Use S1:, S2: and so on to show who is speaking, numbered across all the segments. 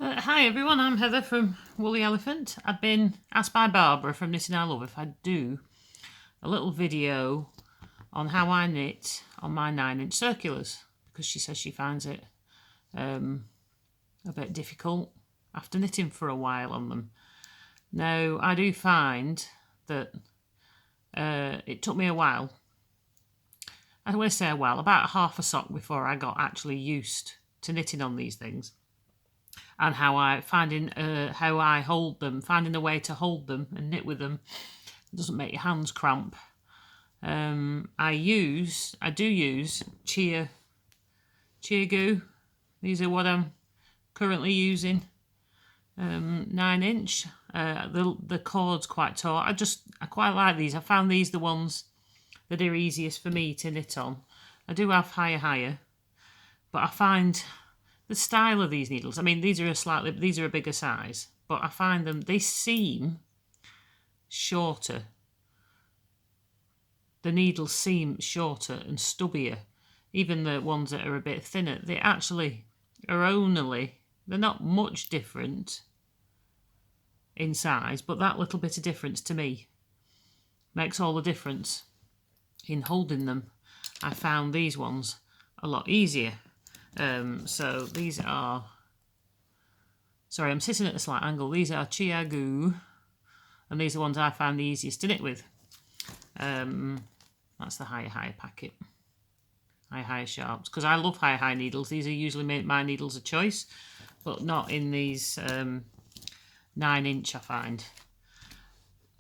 S1: Hi everyone, I'm Heather from Woolly Elephant. I've been asked by Barbara from Knitting I Love if I'd do a little video on how I knit on my 9-inch circulars because she says she finds it a bit difficult after knitting for a while on them. Now, I do find that it took me a while. I don't want to say a while, about half a sock before I got actually used to knitting on these things. And how I hold them, finding a way to hold them and knit with them doesn't make your hands cramp. I do use ChiaGoo. These are what I'm currently using. 9-inch. The cord's quite taut. I quite like these. I found these the ones that are easiest for me to knit on. I do have higher, but I find the style of these needles. I mean, these are a bigger size, but I find they seem shorter. The needles seem shorter and stubbier. Even the ones that are a bit thinner, they actually they're not much different in size, but that little bit of difference to me makes all the difference in holding them. I found these ones a lot easier. So these are, sorry, I'm sitting at a slight angle. These are ChiaGoo, and these are the ones I found the easiest to knit with. That's the higher packet. Higher sharps, because I love high needles. These are usually my needles of choice, but not in these 9-inch, I find.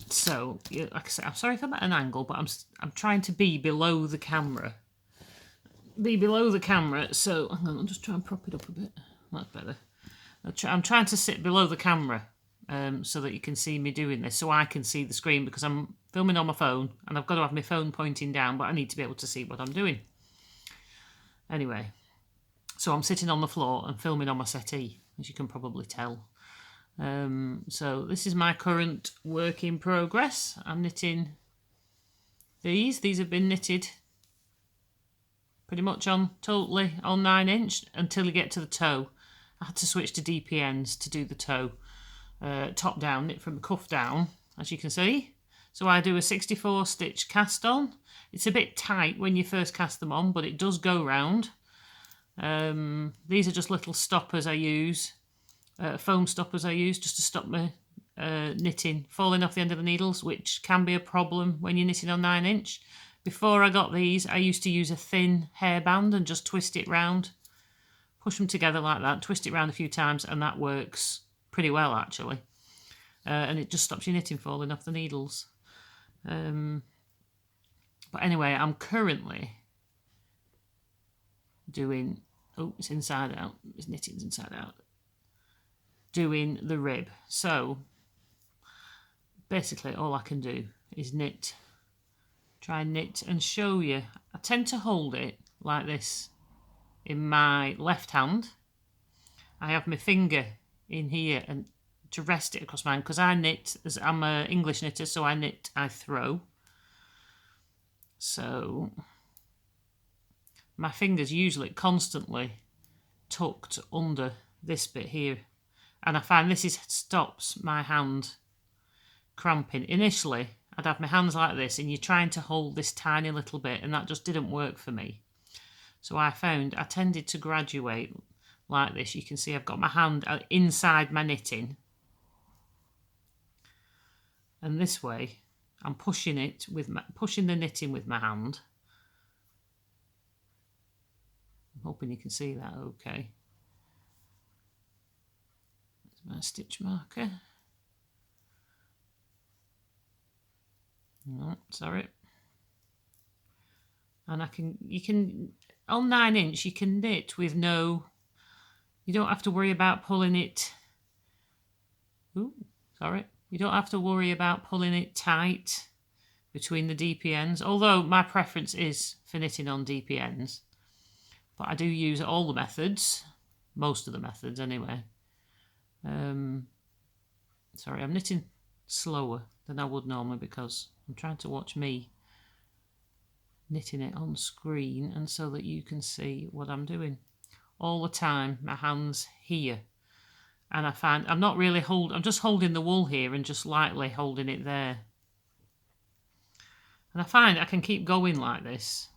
S1: So, like I said, I'm sorry if I'm at an angle, but I'm trying to be below the camera. So I'll just try and prop it up a bit. That's better. I'm trying to sit below the camera so that you can see me doing this, so I can see the screen, because I'm filming on my phone and I've got to have my phone pointing down, but I need to be able to see what I'm doing. Anyway, so I'm sitting on the floor and filming on my settee, as you can probably tell. So this is my current work in progress. I'm knitting these. These have been knitted pretty much totally on 9-inch until you get to the toe. I had to switch to DPNs to do the toe. Top down, knit from the cuff down, as you can see. So I do a 64 stitch cast on. It's a bit tight when you first cast them on, but it does go round. These are just little stoppers I use, foam stoppers I use just to stop my knitting falling off the end of the needles, which can be a problem when you're knitting on 9-inch. Before I got these, I used to use a thin hairband and just twist it round, push them together like that, twist it round a few times, and that works pretty well actually. And it just stops your knitting falling off the needles. But anyway, I'm currently doing, it's inside out, it's knitting's inside out, doing the rib. So basically all I can do is try and knit and show you. I tend to hold it like this in my left hand. I have my finger in here and to rest it across mine, because I knit, as I'm an English knitter, so I throw. So my fingers usually constantly tucked under this bit here, and I find this stops my hand cramping. Initially I'd have my hands like this and you're trying to hold this tiny little bit, and that just didn't work for me. So I found I tended to graduate like this. You can see I've got my hand inside my knitting, and this way I'm pushing the knitting with my hand. I'm hoping you can see that okay. There's my stitch marker. No, sorry. And you can on 9-inch you can knit with you don't have to worry about pulling it. You don't have to worry about pulling it tight between the DPNs, although my preference is for knitting on DPNs. But I do use all the methods, most of the methods anyway. Sorry, I'm knitting slower than I would normally because I'm trying to watch me knitting it on screen, and so that you can see what I'm doing all the time. My hands here, And I find I'm not really I'm just holding the wool here and just lightly holding it there. And I find I can keep going like this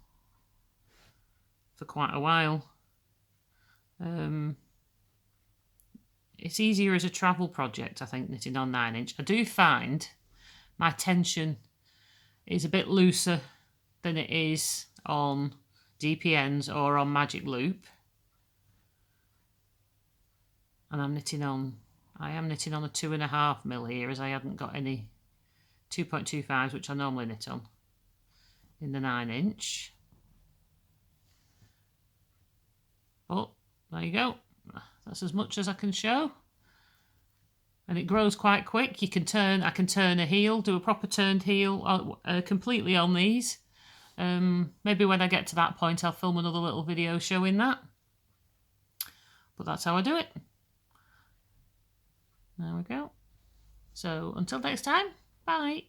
S1: for quite a while. It's easier as a travel project, I think, knitting on 9-inch. I do find my tension is a bit looser than it is on DPNs or on Magic Loop. And I am knitting on a 2.5mm here, as I hadn't got any 2.25s, which I normally knit on, in the 9-inch. But there you go. That's as much as I can show. And it grows quite quick. I can turn a heel, do a proper turned heel completely on these. Maybe when I get to that point, I'll film another little video showing that. But that's how I do it. There we go. So until next time, bye.